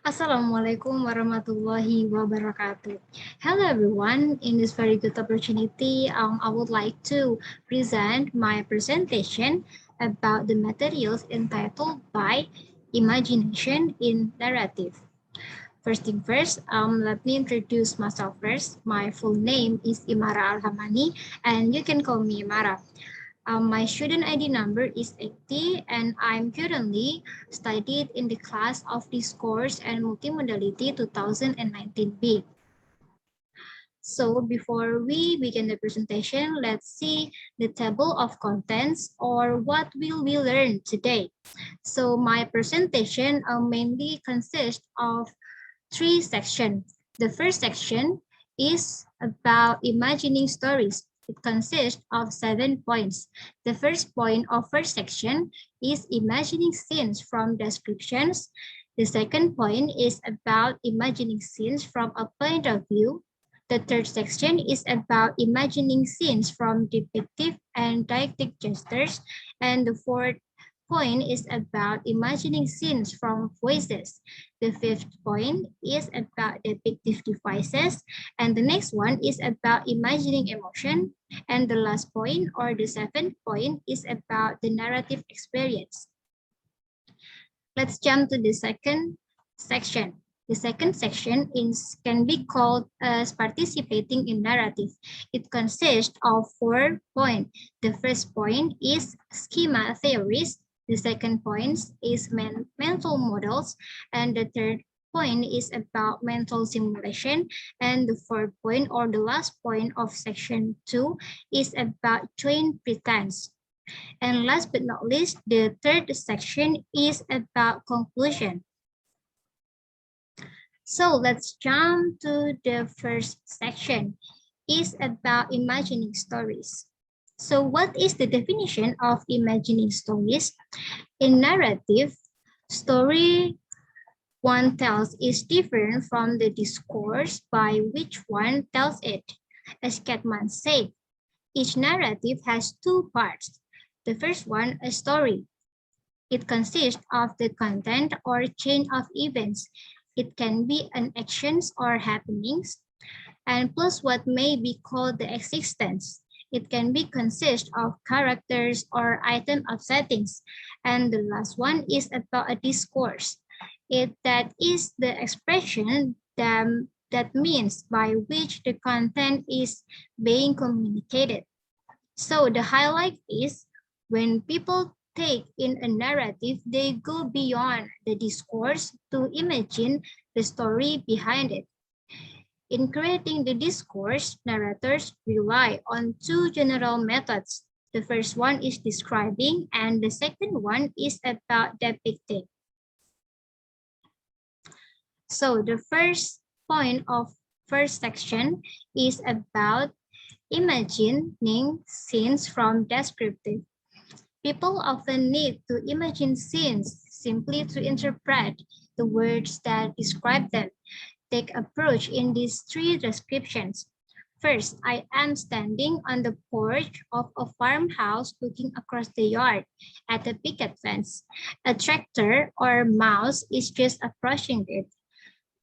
Assalamualaikum warahmatullahi wabarakatuh. Hello everyone. In this very good opportunity, I would like to present my presentation about the materials entitled by Imagination in Narrative. First thing first, let me introduce myself first. My full name is Imara Al Hamani, and you can call me Imara. My student ID number is 80 and I'm currently studied in the class of Discourse and Multimodality 2019B. So before we begin the presentation, let's see the table of contents or what will we learn today. So my presentation mainly consists of three sections. The first section is about imagining stories. It consists of 7 points. The first point of first section is imagining scenes from descriptions. The second point is about imagining scenes from a point of view. The third section is about imagining scenes from depictive and didactic gestures. And the fourth point is about imagining scenes from voices. The fifth point is about depictive devices. And the next one is about imagining emotion. And the last point, or the seventh point, is about the narrative experience. Let's jump to the second section. The second section can be called as participating in narrative. It consists of 4 points. The first point is schema theories. The second point is mental models. And the third point is about mental simulation. And the fourth point, or the last point of section 2, is about joint pretense. And last but not least, the third section is about conclusion. So let's jump to the first section. It's about imagining stories. So what is the definition of imagining stories? In narrative, story one tells is different from the discourse by which one tells it. As Catman said, each narrative has two parts. The first one, a story. It consists of the content or chain of events. It can be an actions or happenings, and plus what may be called the existence. It can be consist of characters or item of settings. And the last one is about a discourse. That is the expression that means by which the content is being communicated. So the highlight is when people take in a narrative, they go beyond the discourse to imagine the story behind it. In creating the discourse, narrators rely on two general methods. The first one is describing, and the second one is about depicting. So the first point of first section is about imagining scenes from descriptive. People often need to imagine scenes simply to interpret the words that describe them. Take approach in these three descriptions. First, I am standing on the porch of a farmhouse looking across the yard at a picket fence. A tractor or mouse is just approaching it.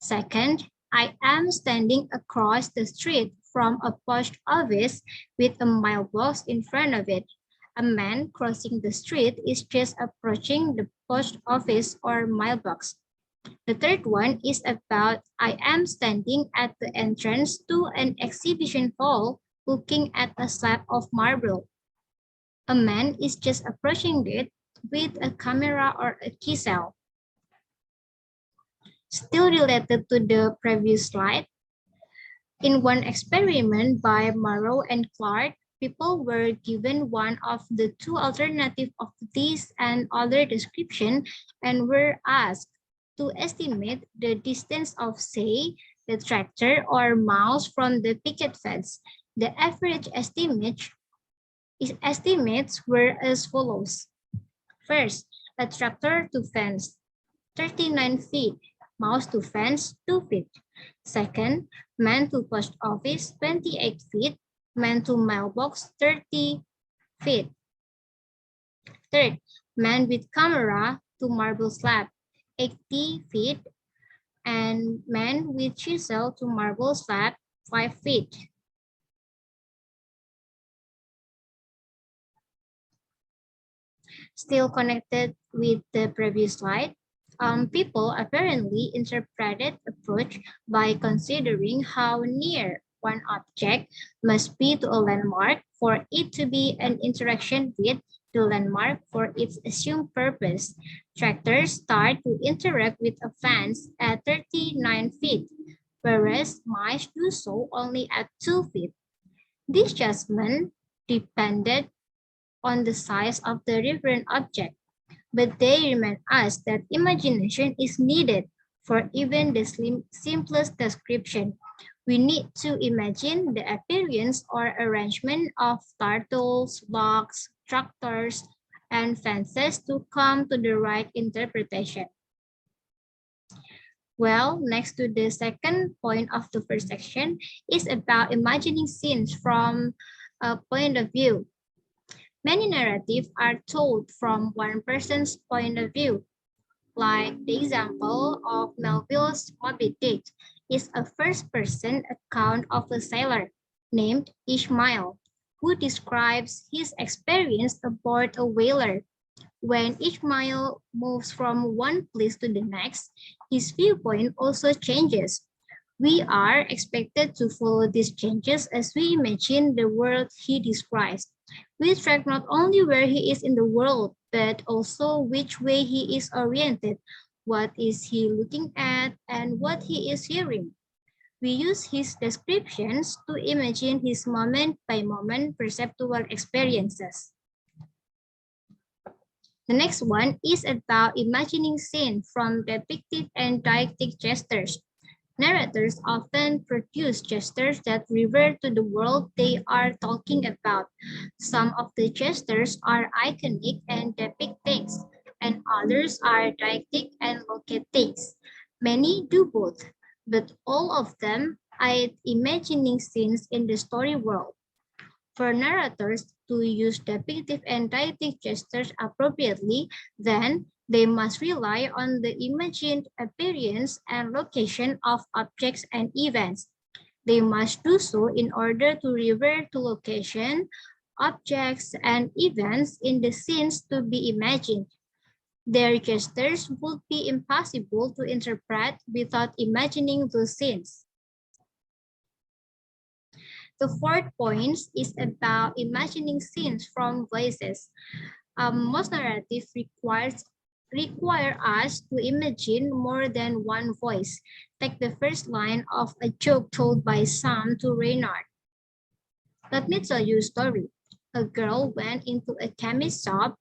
Second, I am standing across the street from a post office with a mailbox in front of it. A man crossing the street is just approaching the post office or mailbox. The third one is about I am standing at the entrance to an exhibition hall looking at a slab of marble. A man is just approaching it with a camera or a chisel. Still related to the previous slide, in one experiment by Morrow and Clark, people were given one of the two alternatives of this and other description and were asked to estimate the distance of, say, the tractor or mouse from the picket fence. The average estimates were as follows. First, a tractor to fence, 39 feet, mouse to fence, 2 feet. Second, man to post office, 28 feet, man to mailbox, 30 feet. Third, man with camera to marble slab, 80 feet, and man with chisel to marble slab 5 feet. Still connected with the previous slide, people apparently interpreted approach by considering how near one object must be to a landmark for it to be an interaction with the landmark for its assumed purpose. Tractors start to interact with a fence at 39 feet, whereas mice do so only at 2 feet. This judgment depended on the size of the referent object, but they remind us that imagination is needed for even the simplest description. We need to imagine the appearance or arrangement of turtles, blocks, tractors, and fences to come to the right interpretation. Well, next to the second point of the first section is about imagining scenes from a point of view. Many narratives are told from one person's point of view, like the example of Melville's Moby Dick is a first-person account of a sailor named Ishmael, who describes his experience aboard a whaler. When Ishmael moves from one place to the next, his viewpoint also changes. We are expected to follow these changes as we imagine the world he describes. We track not only where he is in the world, but also which way he is oriented, what is he looking at, and what he is hearing. We use his descriptions to imagine his moment-by-moment perceptual experiences. The next one is about imagining scenes from depictive and dialectic gestures. Narrators often produce gestures that refer to the world they are talking about. Some of the gestures are iconic and depict things, and others are didactic and locate things. Many do both, but all of them are imagining scenes in the story world. For narrators to use depictive and didactic gestures appropriately, then they must rely on the imagined appearance and location of objects and events. They must do so in order to refer to location, objects, and events in the scenes to be imagined. Their gestures would be impossible to interpret without imagining those scenes. The fourth point is about imagining scenes from voices. Most narratives require us to imagine more than one voice. Take the first line of a joke told by Sam to Reynard. Let me tell you a story. A girl went into a chemist shop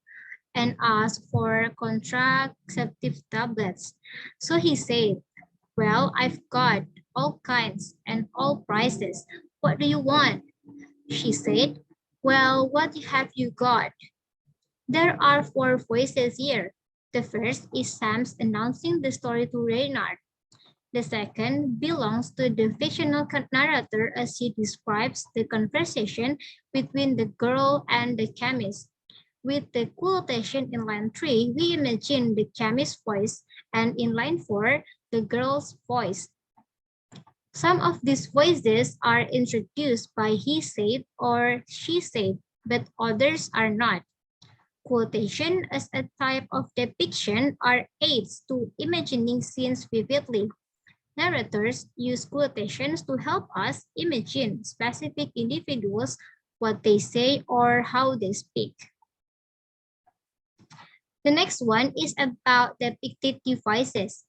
and asked for contraceptive tablets. So he said, well, I've got all kinds and all prices. What do you want? She said, well, what have you got? There are four voices here. The first is Sam's announcing the story to Reynard. The second belongs to the fictional narrator as he describes the conversation between the girl and the chemist. With the quotation in line 3, we imagine the chemist's voice, and in line 4, the girl's voice. Some of these voices are introduced by he said or she said, but others are not. Quotation as a type of depiction are aids to imagining scenes vividly. Narrators use quotations to help us imagine specific individuals, what they say, or how they speak. The next one is about depicted devices.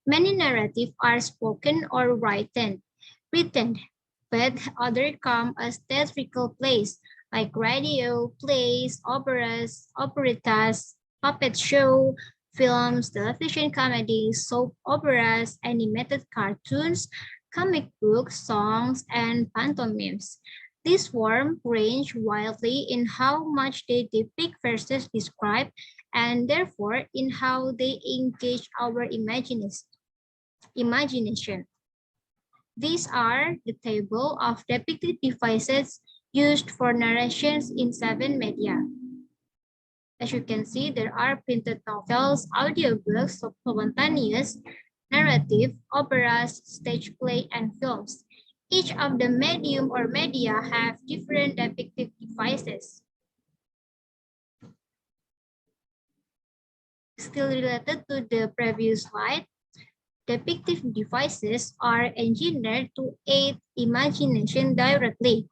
Many narratives are spoken or written, but others come as theatrical plays like radio, plays, operas, operettas, puppet show, films, television comedies, soap operas, animated cartoons, comic books, songs, and pantomimes. These forms range wildly in how much they depict versus describe, and therefore in how they engage our imagination. These are the table of depicted devices used for narrations in 7 media. As you can see, there are printed novels, audiobooks, spontaneous, narrative, operas, stage play, and films. Each of the medium or media have different depictive devices. Still related to the previous slide, depictive devices are engineered to aid imagination directly.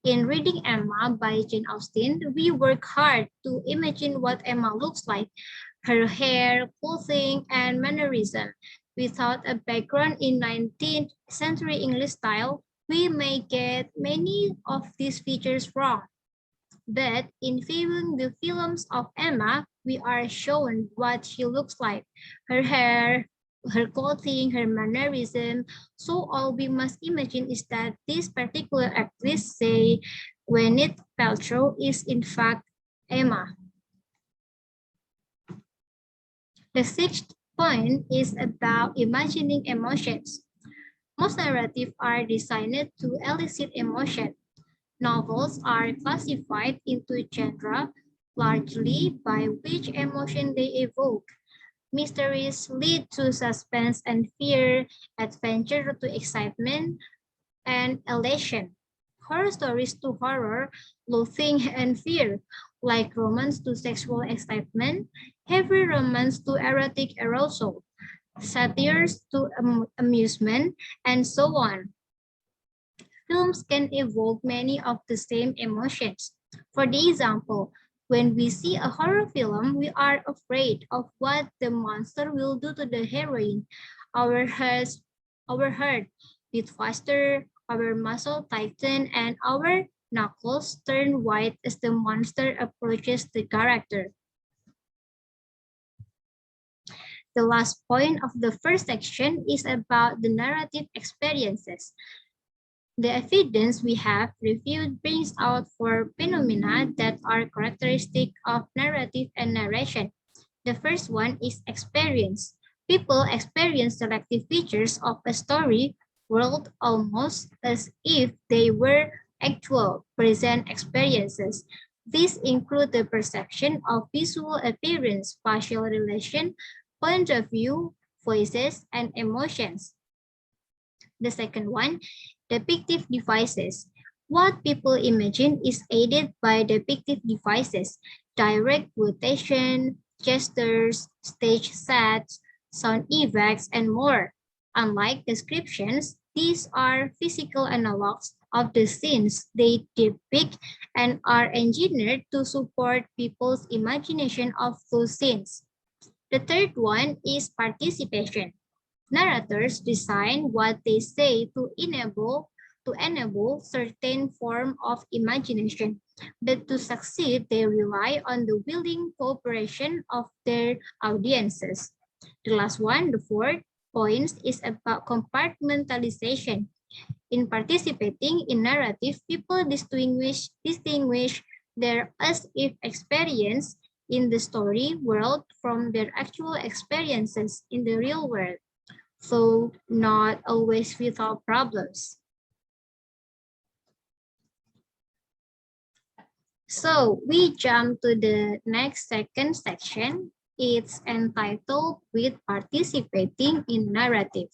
In Reading Emma by Jane Austen, we work hard to imagine what Emma looks like, her hair, clothing, and mannerism. Without a background in 19th century English style, we may get many of these features wrong. But in viewing the films of Emma, we are shown what she looks like, her hair, her clothing, her mannerism. So all we must imagine is that this particular actress, say Gwyneth Paltrow, is in fact Emma. The sixth point is about imagining emotions. Most narratives are designed to elicit emotion. Novels are classified into genre largely by which emotion they evoke. Mysteries lead to suspense and fear, adventure to excitement and elation. Horror stories to horror, loathing and fear, like romance to sexual excitement, heavy romance to erotic arousal, satires to amusement, and so on. Films can evoke many of the same emotions. For the example, when we see a horror film, we are afraid of what the monster will do to the heroine. Our heart beat faster, our muscle tighten, and our knuckles turn white as the monster approaches the character. The last point of the first section is about the narrative experiences. The evidence we have reviewed brings out four phenomena that are characteristic of narrative and narration. The first one is experience. People experience selective features of a story world almost as if they were actual, present experiences. These include the perception of visual appearance, spatial relation, point of view, voices, and emotions. The second one, depictive devices. What people imagine is aided by depictive devices, direct quotation, gestures, stage sets, sound effects, and more. Unlike descriptions, these are physical analogs of the scenes they depict and are engineered to support people's imagination of those scenes. The third one is participation. Narrators design what they say to enable certain form of imagination, but to succeed, they rely on the willing cooperation of their audiences. The last one, the fourth point, is about compartmentalization. In participating in narrative, people distinguish their as-if experience in the story world from their actual experiences in the real world, so not always without problems. So we jump to the next second section. It's entitled with participating in narrative.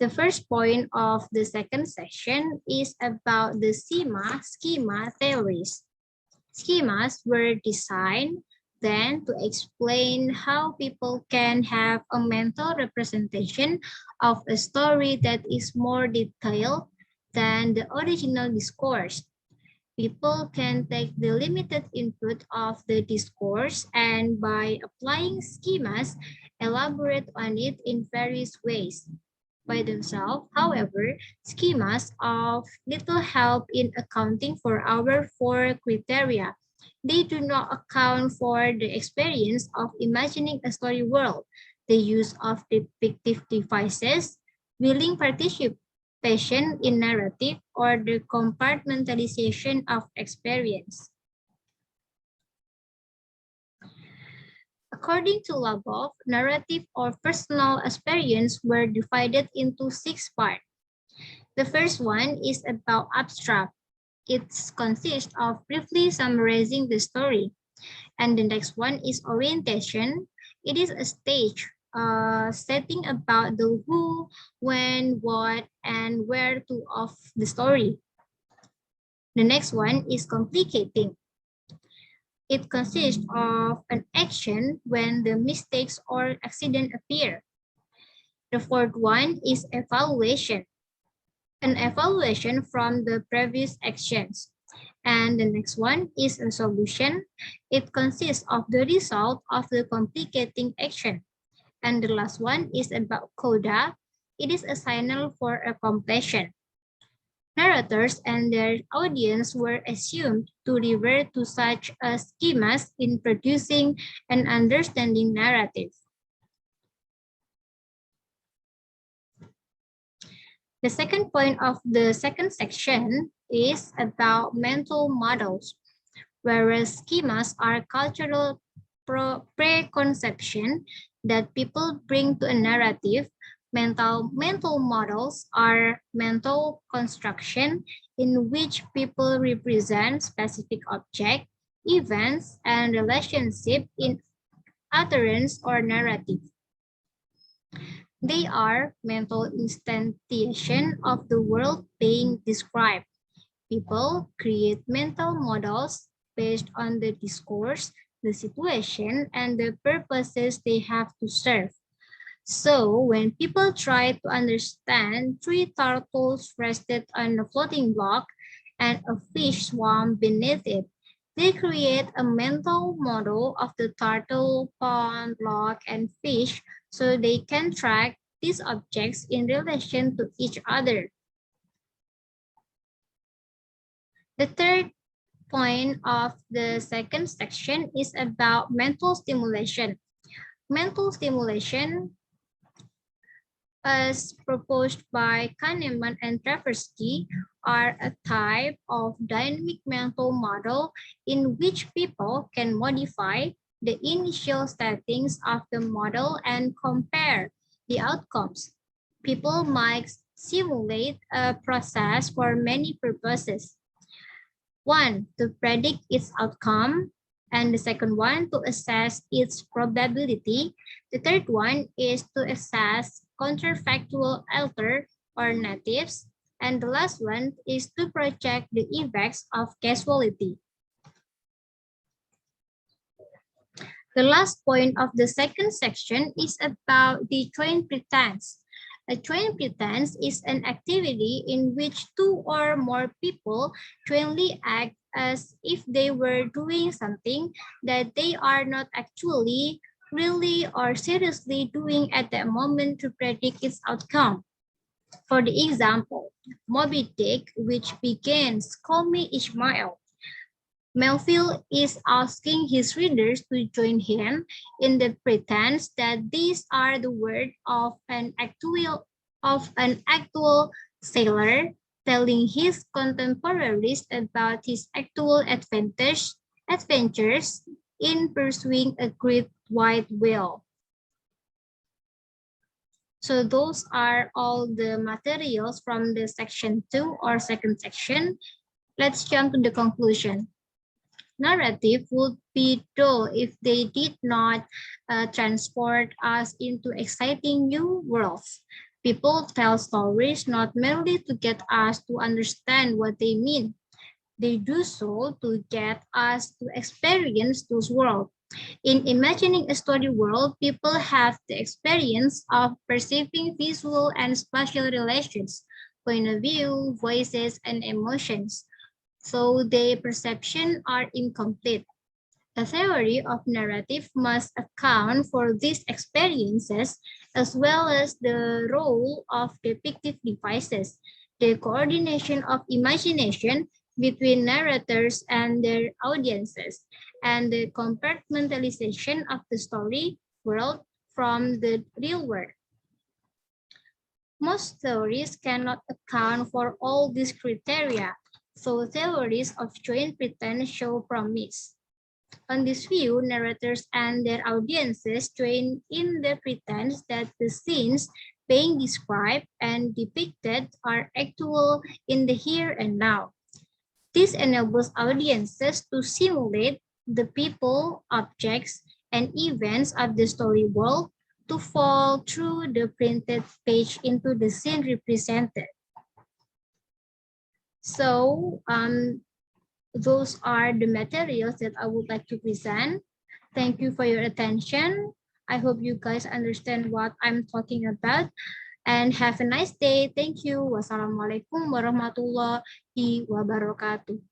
The first point of the second section is about the schema theories. Schemas were designed then to explain how people can have a mental representation of a story that is more detailed than the original discourse. People can take the limited input of the discourse and by applying schemas, elaborate on it in various ways. By themselves, however, schemas of little help in accounting for our four criteria. They do not account for the experience of imagining a story world, the use of depictive devices, willing participation in narrative, or the compartmentalization of experience. According to Labov, narrative or personal experience were divided into 6 parts. The first one is about abstract. It consists of briefly summarizing the story. And the next one is orientation. It is a stage setting about the who, when, what, and where to of the story. The next one is complicating. It consists of an action when the mistakes or accident appear. The fourth one is evaluation, an evaluation from the previous actions. And the next one is a solution. It consists of the result of the complicating action. And the last one is about coda. It is a signal for a completion. Narrators and their audience were assumed to revert to such schemas in producing and understanding narrative. The second point of the second section is about mental models, whereas schemas are cultural preconception that people bring to a narrative. Mental models are mental construction in which people represent specific objects, events, and relationships in utterance or narrative. They are mental instantiation of the world being described. People create mental models based on the discourse, the situation, and the purposes they have to serve. So when people try to understand three turtles rested on a floating block and a fish swam beneath it, they create a mental model of the turtle, pond, block, and fish so they can track these objects in relation to each other. The third point of the second section is about mental stimulation. Mental stimulation, as proposed by Kahneman and Tversky, are a type of dynamic mental model in which people can modify the initial settings of the model and compare the outcomes. People might simulate a process for many purposes. One, to predict its outcome, and the second one, to assess its probability. The third one is to assess counterfactual alternatives, and the last one is to project the effects of causality. The last point of the second section is about the joint pretense. A joint pretense is an activity in which two or more people jointly act as if they were doing something that they are not actually, really, or seriously doing at the moment to predict its outcome. For the example, Moby Dick, which begins, "Call me Ishmael." Melville is asking his readers to join him in the pretense that these are the words of an actual sailor telling his contemporaries about his actual adventures in pursuing a great white whale. So those are all the materials from the section 2 or second section. Let's jump to the conclusion. Narrative would be dull if they did not transport us into exciting new worlds. People tell stories not merely to get us to understand what they mean. They do so to get us to experience those worlds. In imagining a story world, people have the experience of perceiving visual and spatial relations, point of view, voices, and emotions. So their perception are incomplete. The theory of narrative must account for these experiences as well as the role of depictive devices, the coordination of imagination between narrators and their audiences, and the compartmentalization of the story world from the real world. Most theories cannot account for all these criteria, so theories of joint pretense show promise. On this view, narrators and their audiences join in the pretense that the scenes being described and depicted are actual in the here and now. This enables audiences to simulate the people, objects, and events of the story world to fall through the printed page into the scene represented. So those are the materials that I would like to present. Thank you for your attention. I hope you guys understand what I'm talking about and have a nice day. Thank you. Wassalamualaikum warahmatullahi wabarakatuh.